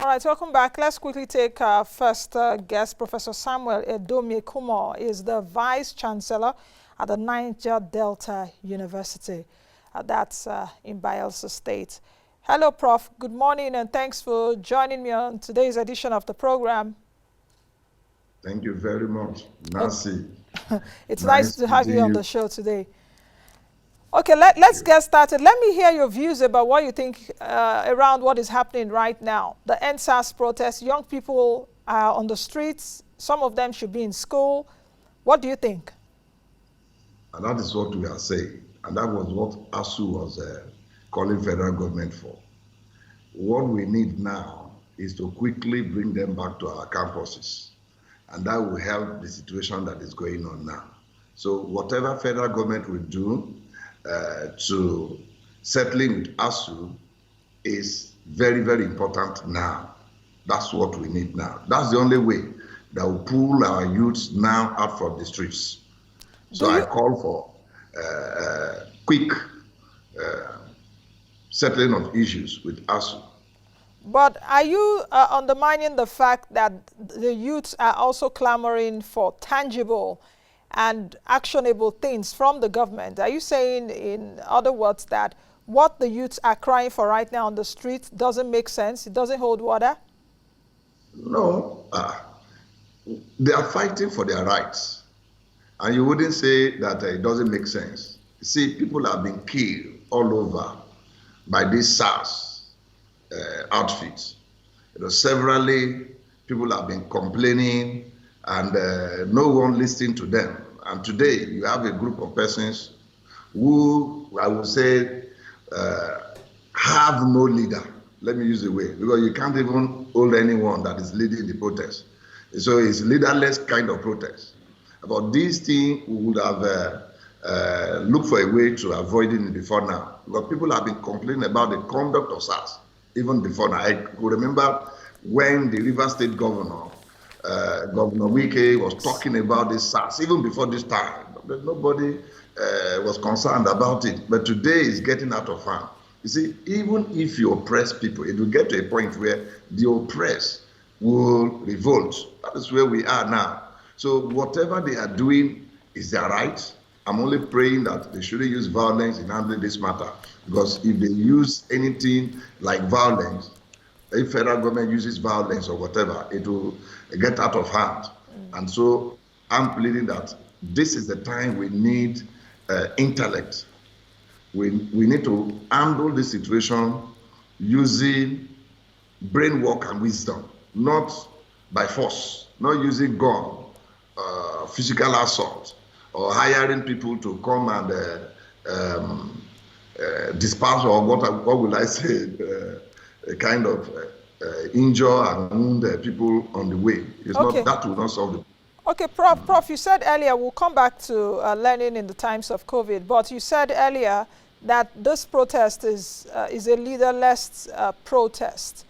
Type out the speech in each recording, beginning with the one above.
All right, welcome back. Let's quickly take our first guest. Professor Samuel Edoumiekumo is the Vice Chancellor at the Niger Delta University. That's in Bayelsa State. Hello, Prof. Good morning, and thanks for joining me on today's edition of the program. Thank you very much, Nancy. It's nice to have you on the show today. Okay, let's get started. Let me hear your views about what you think around what is happening right now. The NSAS protests, young people are on the streets. Some of them should be in school. What do you think? And that is what we are saying. And that was what ASU was calling federal government for. What we need now is to quickly bring them back to our campuses. And that will help the situation that is going on now. So whatever federal government will do to settling with ASU is very, very important now. That's what we need now. That's the only way that will pull our youths now out from the streets. So I call for quick settling of issues with ASU. But are you undermining the fact that the youths are also clamoring for tangible and actionable things from the government? Are you saying, in other words, that what the youths are crying for right now on the street doesn't make sense? It doesn't hold water? No. They are fighting for their rights. And you wouldn't say that it doesn't make sense. See, people have been killed all over by these SARS outfits. Severally, people have been complaining and no one listening to them. And today, you have a group of persons who, I would say, have no leader. Let me use the word, because you can't even hold anyone that is leading the protest. So it's leaderless kind of protest. About these things, we would have looked for a way to avoiding it before now. Because people have been complaining about the conduct of SARS even before now. I could remember when the River State governor, Governor Wike, was talking about this SARS even before this time. But nobody was concerned about it. But today it's getting out of hand. You see, even if you oppress people, it will get to a point where the oppressed will revolt. That is where we are now. So whatever they are doing is their right. I'm only praying that they shouldn't use violence in handling this matter. Because if they use anything like violence, if federal government uses violence or whatever, it will get out of hand. And so I'm pleading that this is the time we need intellect. We need to handle this situation using brain work and wisdom, not by force, not using gun, physical assault, or hiring people to come and disperse, or what will I say, a kind of injure and wound people on the way. It's okay. not, that will not solve the problem. Okay, Prof, you said earlier, we'll come back to learning in the times of COVID, but you said earlier that this protest is a leaderless protest.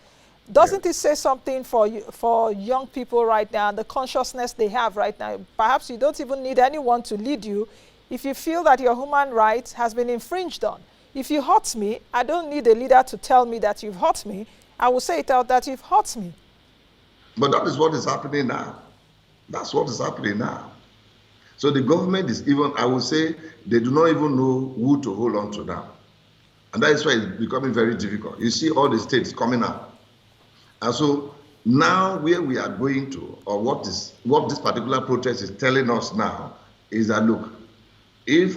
Doesn't it say something for young people right now, the consciousness they have right now? Perhaps you don't even need anyone to lead you if you feel that your human rights has been infringed on. If you hurt me, I don't need a leader to tell me that you've hurt me. I will say it out that you've hurt me. But that is what is happening now. That's what is happening now. So the government is even, I would say, they do not even know who to hold on to now. And that is why it's becoming very difficult. You see all the states coming out. And so now where we are going to, or what this particular protest is telling us now, is that, look, if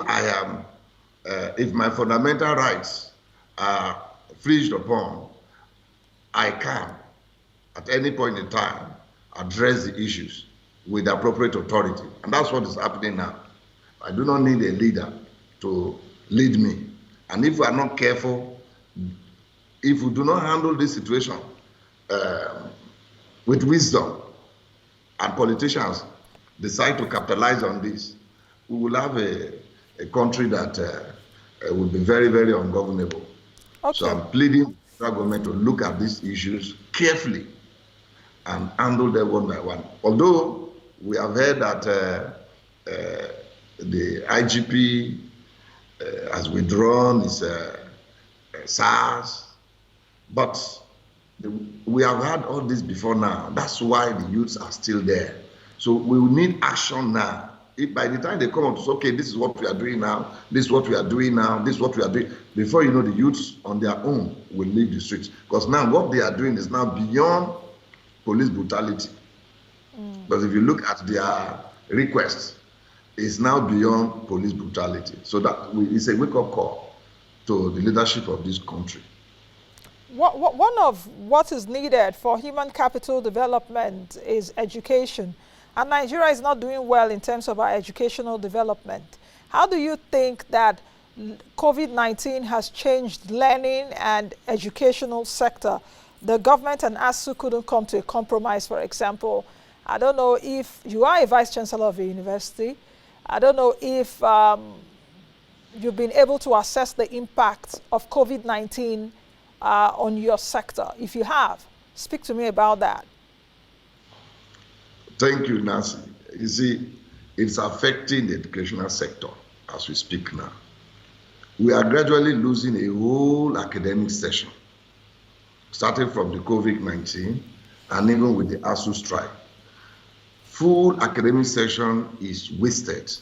my fundamental rights are infringed upon, I can, at any point in time, address the issues with the appropriate authority. And that's what is happening now. I do not need a leader to lead me. And if we are not careful, if we do not handle this situation with wisdom, and politicians decide to capitalize on this, we will have a country that will be very, very ungovernable. Okay. So I'm pleading the government to look at these issues carefully and handle them one by one. Although we have heard that the IGP has withdrawn his SARS, but We have had all this before now. That's why the youths are still there. So we will need action now. If by the time they come out to say, okay, this is what we are doing now, this is what we are doing now, this is what we are doing, before you know, the youths on their own will leave the streets. Because now what they are doing is now beyond police brutality. Because if you look at their requests, it's now beyond police brutality. So that it's a wake-up call to the leadership of this country. One of what is needed for human capital development is education. And Nigeria is not doing well in terms of our educational development. How do you think that COVID-19 has changed learning and educational sector? The government and ASU couldn't come to a compromise, for example. I don't know if you are a vice chancellor of a university. I don't know if you've been able to assess the impact of COVID-19 on your sector. If you have, speak to me about that. Thank you, Nancy. You see, it's affecting the educational sector as we speak now. We are gradually losing a whole academic session, starting from the COVID-19 and even with the ASU strike. Full academic session is wasted.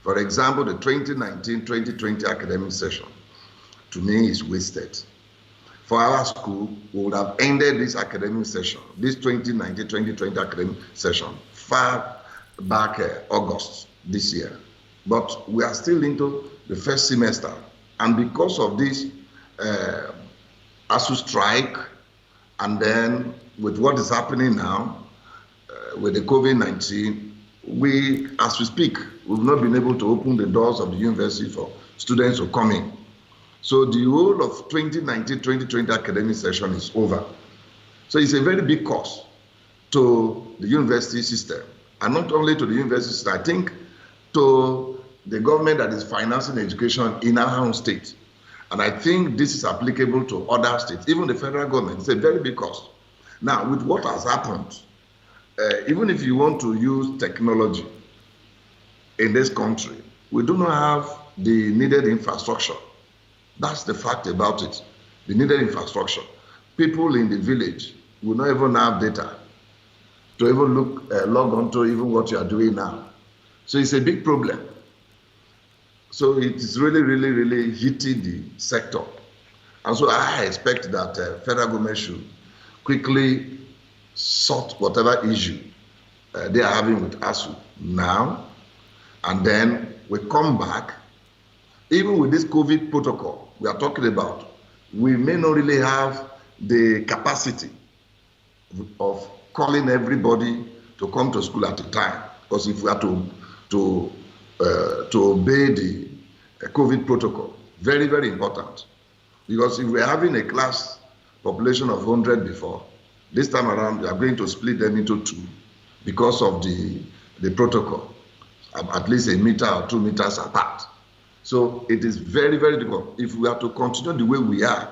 For example, the 2019-2020 academic session, to me, is wasted. For our school, we would have ended this academic session, this 2019-2020 academic session, far back August this year. But we are still into the first semester. And because of this ASU strike, and then with what is happening now, with the COVID-19, as we speak, we've not been able to open the doors of the university for students to come in. So the whole of 2019-2020 academic session is over. So it's a very big cost to the university system, and not only to the university system, I think to the government that is financing education in our own state. And I think this is applicable to other states, even the federal government. It's a very big cost. Now, with what has happened, even if you want to use technology in this country, we do not have the needed infrastructure. That's the fact about it, the needed infrastructure. People in the village will not even have data to even log on to even what you are doing now. So it's a big problem. So it is really, really, really hitting the sector. And so I expect that federal government should quickly sort whatever issue they are having with ASU now, and then we come back. Even with this COVID protocol we are talking about, we may not really have the capacity of calling everybody to come to school at a time. Because if we are to obey the COVID protocol, very, very important. Because if we're having a class population of 100 before, this time around we are going to split them into two because of the protocol, at least 1 meter or 2 meters apart. So it is very, very difficult. If we are to continue the way we are,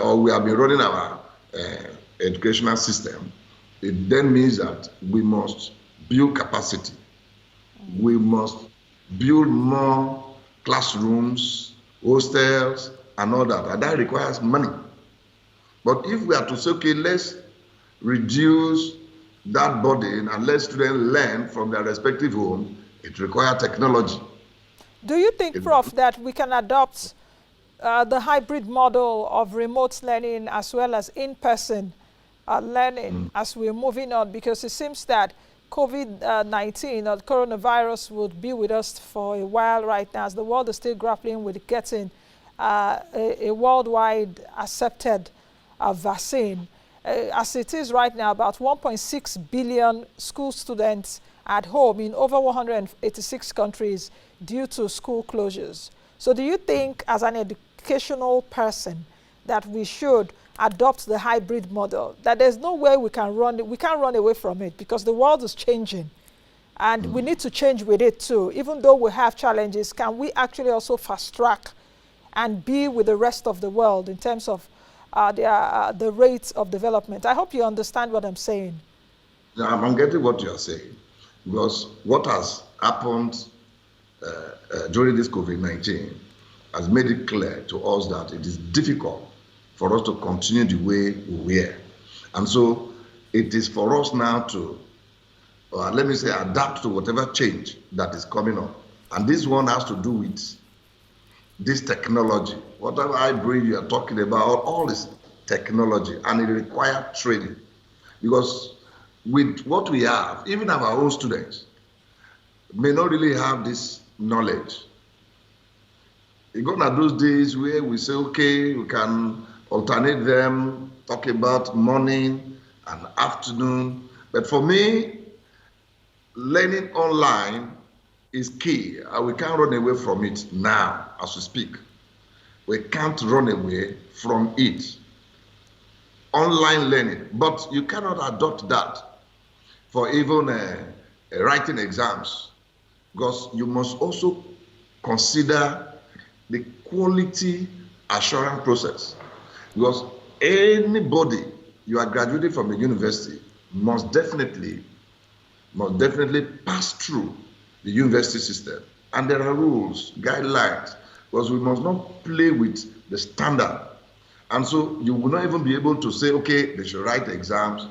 or we have been running our educational system, it then means that we must build capacity. We must build more classrooms, hostels, and all that. And that requires money. But if we are to say, okay, let's reduce that burden and let students learn from their respective home, it requires technology. Do you think, Prof, that we can adopt the hybrid model of remote learning as well as in-person learning as we're moving on? Because it seems that COVID-19 or coronavirus would be with us for a while right now, as the world is still grappling with getting a worldwide accepted vaccine. As it is right now, about 1.6 billion school students at home in over 186 countries due to school closures. So do you think, as an educational person, that we should adopt the hybrid model, that there's no way we can't run away from it, because the world is changing and we need to change with it too? Even though we have challenges, can we actually also fast track and be with the rest of the world in terms of the rates of development? I hope you understand what I'm saying. Yeah, I'm getting what you're saying, because what has happened during this COVID-19 has made it clear to us that it is difficult for us to continue the way we were. And so it is for us now to, let me say, adapt to whatever change that is coming up. And this one has to do with this technology. Whatever hybrid you are talking about, all this technology, and it requires training. Because with what we have, even our own students may not really have this knowledge. It's gonna those days where we say, okay, we can alternate them, talk about morning and afternoon. But for me, learning online is key. We can't run away from it now as we speak. We can't run away from it. Online learning, but you cannot adopt that for even writing exams, because you must also consider the quality assurance process. Because anybody you are graduating from a university must definitely pass through the university system. And there are rules, guidelines, because we must not play with the standard. And so you will not even be able to say, okay, they should write exams,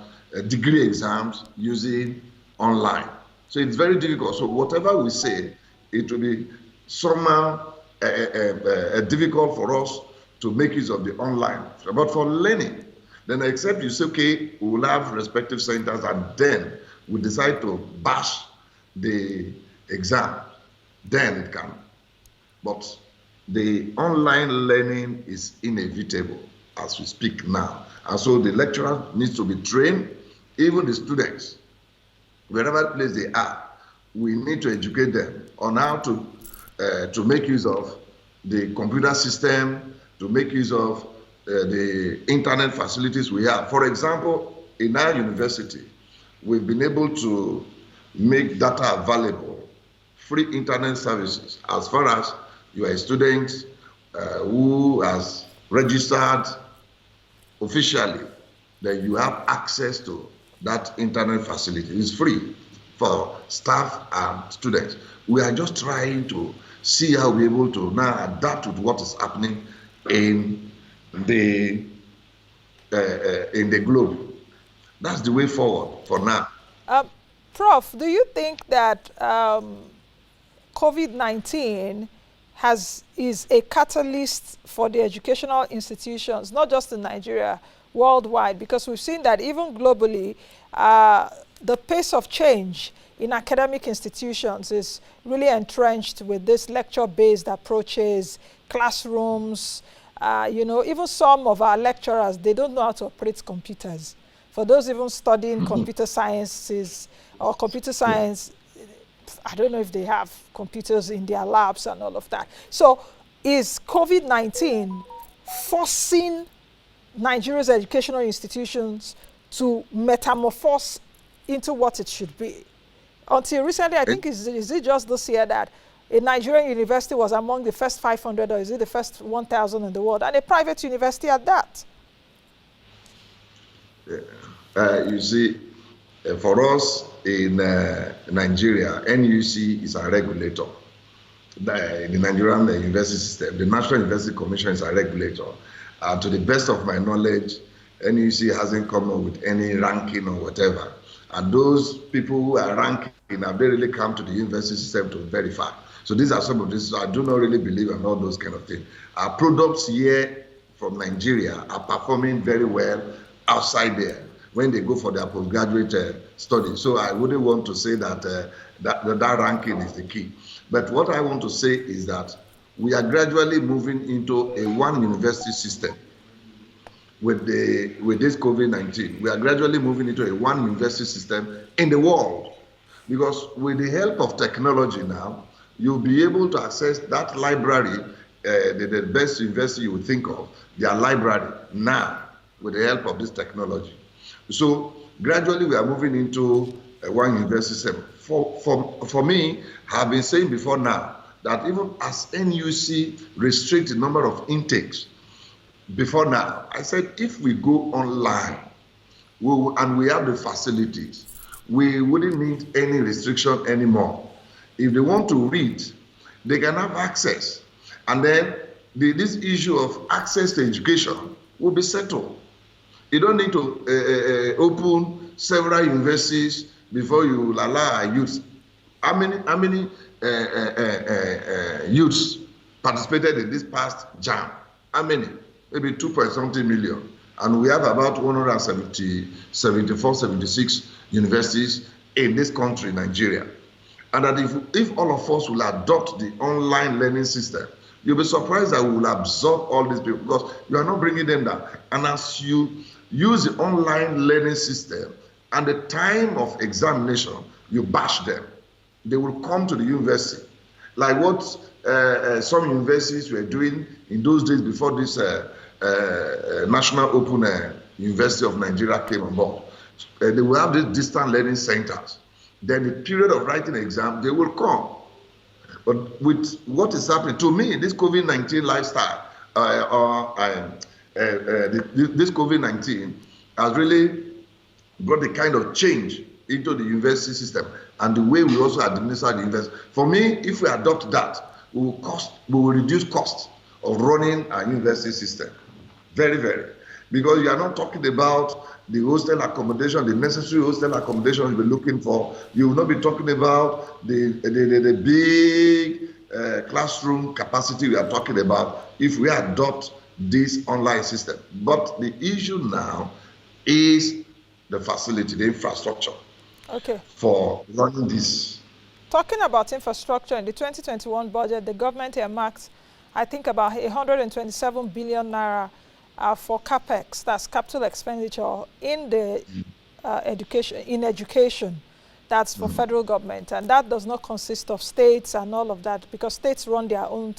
degree exams using online. So it's very difficult. So whatever we say, it will be somehow difficult for us to make use of the online. But for learning, then except you say, okay, we will have respective centers and then we decide to bash the exam, then it can. But the online learning is inevitable as we speak now. And so the lecturer needs to be trained, even the students, wherever place they are, we need to educate them on how to make use of the computer system, to make use of the internet facilities we have. For example, in our university, we've been able to make data available, free internet services, as far as you are a student who has registered officially, that you have access to that internet facility. It's free for staff and students. We are just trying to see how we're able to now adapt to what is happening in the globe. That's the way forward for now. Prof, do you think that COVID-19 is a catalyst for the educational institutions, not just in Nigeria, worldwide? Because we've seen that even globally, the pace of change in academic institutions is really entrenched with this lecture-based approaches, classrooms. Even some of our lecturers, they don't know how to operate computers. For those even studying computer sciences or computer science, I don't know if they have computers in their labs and all of that. So is COVID-19 forcing Nigeria's educational institutions to metamorphose into what it should be? Until recently, I think, is it just this year that a Nigerian university was among the first 500, or is it the first 1,000 in the world, and a private university at that? You see, for us in Nigeria, NUC is a regulator. The Nigerian university system, the National University Commission is a regulator. To the best of my knowledge, NUC hasn't come up with any ranking or whatever. And those people who are ranking, have they really come to the university system to verify? So these are some of this. I do not really believe in all those kind of things. Our products here from Nigeria are performing very well outside there when they go for their postgraduate studies. So I wouldn't want to say that that ranking is the key. But what I want to say is that we are gradually moving into a one university system. With this COVID-19, we are gradually moving into a one university system in the world, because with the help of technology now, you'll be able to access that library, the best university you would think of, their library now with the help of this technology. So gradually we are moving into a one university system. For me, I've been saying before now that even as NUC restrict the number of intakes, before now, I said if we go online and we have the facilities, we wouldn't need any restriction anymore. If they want to read, they can have access. And then this issue of access to education will be settled. You don't need to open several universities before you allow youths. How many youths participated in this past JAM? How many? Maybe 2 point something million. And we have about 74, 76 universities in this country, Nigeria. And that if all of us will adopt the online learning system, you'll be surprised that we will absorb all these people because you are not bringing them down. And as you use the online learning system and the time of examination, you bash them. They will come to the university. Like what some universities were doing in those days before this National Open University of Nigeria came on board. They will have these distant learning centers. Then the period of writing exam, they will come. But with what is happening, to me, this COVID-19 lifestyle, this COVID-19 has really brought the kind of change into the university system and the way we also administer the university. For me, if we adopt that, we will reduce cost of running our university system. Very, very. Because you are not talking about the hostel accommodation, the necessary hostel accommodation you'll be looking for. You will not be talking about the big classroom capacity we are talking about if we adopt this online system. But the issue now is the facility, the infrastructure for running this. Talking about infrastructure, in the 2021 budget, the government earmarked, I think, about 127 billion naira for capex, that's capital expenditure in the education. That's for federal government, and that does not consist of states and all of that, because states run their own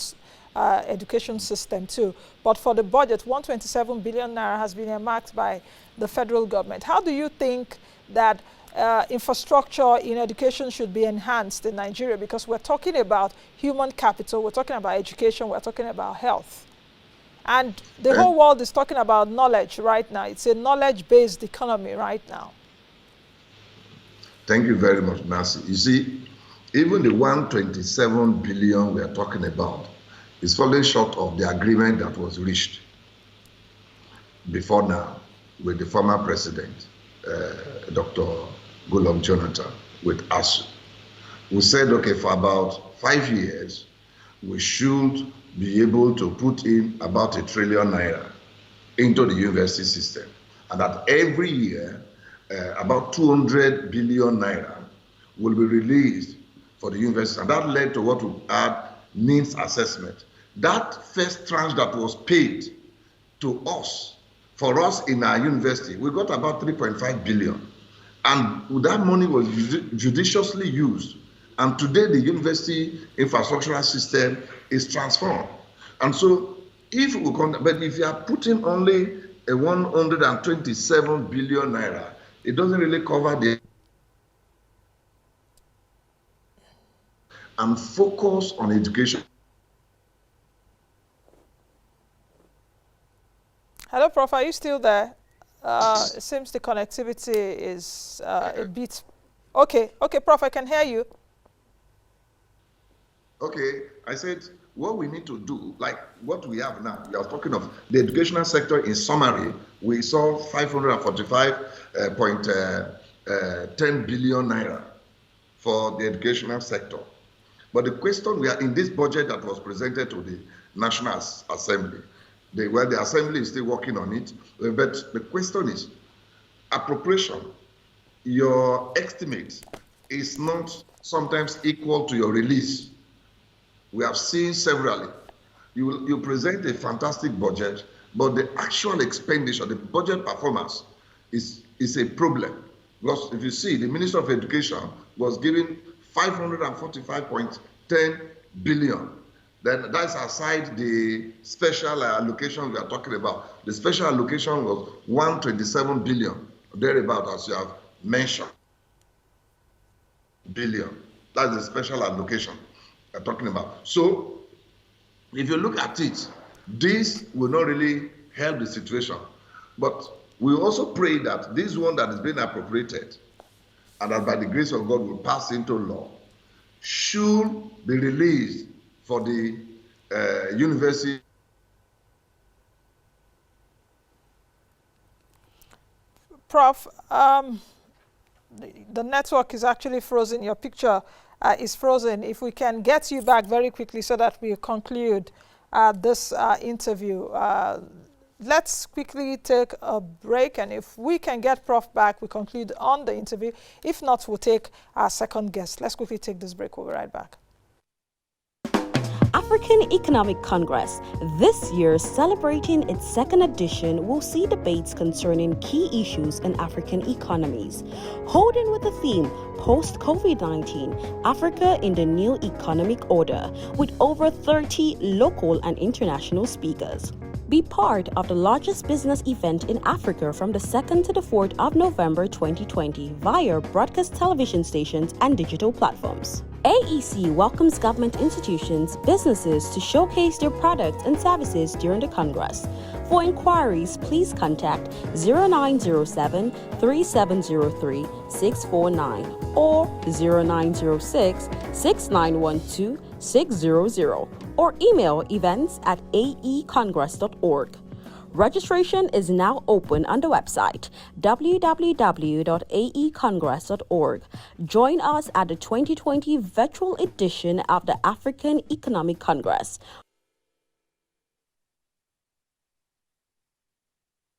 education system too. But for the budget, 127 billion naira has been earmarked by the federal government. How do you think that infrastructure in education should be enhanced in Nigeria? Because we're talking about human capital, we're talking about education, we're talking about health. And the whole world is talking about knowledge right now. It's a knowledge-based economy right now. Thank you very much, Nancy. You see, even the 127 billion we are talking about is falling short of the agreement that was reached before now with the former president, Dr. Goodluck Jonathan, with ASU. We said, okay, for about 5 years, we should be able to put in about 1 trillion naira into the university system, and that every year about 200 billion naira will be released for the university, and that led to what we had needs assessment. That first tranche that was paid to us, for us in our university, we got about 3.5 billion, and that money was judiciously used. And today, the university infrastructural system is transformed. And so, if we but if you are putting only a 127 billion naira, it doesn't really cover the and focus on education. Hello, Prof. Are you still there? It seems the connectivity is a bit. Okay, Prof. I can hear you. Okay, I said what we need to do, like what we have now, we are talking of the educational sector. In summary, we saw 545.10 billion naira for the educational sector. But the question we are in this budget that was presented to the National Assembly, the Assembly is still working on it, but the question is, appropriation, your estimate is not sometimes equal to your release. We have seen severally. You present a fantastic budget, but the actual expenditure, the budget performance is a problem. Because if you see, the Minister of Education was given 545.10 billion. Then that's aside the special allocation we are talking about. The special allocation was 127 billion, thereabout, as you have mentioned. Billion. That's the special allocation we're talking about. So, if you look at it, this will not really help the situation. But we also pray that this one that is being appropriated, and that by the grace of God will pass into law, should be released for the university Prof, the network is actually frozen. Your picture is frozen. If we can get you back very quickly so that we conclude this interview. Let's quickly take a break, and if we can get Prof back, we conclude on the interview. If not, we'll take our second guest. Let's quickly take this break. We'll be right back. African Economic Congress, this year celebrating its second edition, will see debates concerning key issues in African economies. Holding with the theme Post-COVID-19, Africa in the New Economic Order, with over 30 local and international speakers. Be part of the largest business event in Africa from the 2nd to the 4th of November 2020 via broadcast television stations and digital platforms. AEC welcomes government institutions, businesses to showcase their products and services during the Congress. For inquiries, please contact 0907 3703 649 or 0906 6912 600 or email events@aecongress.org. Registration is now open on the website www.aecongress.org. Join us at the 2020 virtual edition of the African Economic Congress.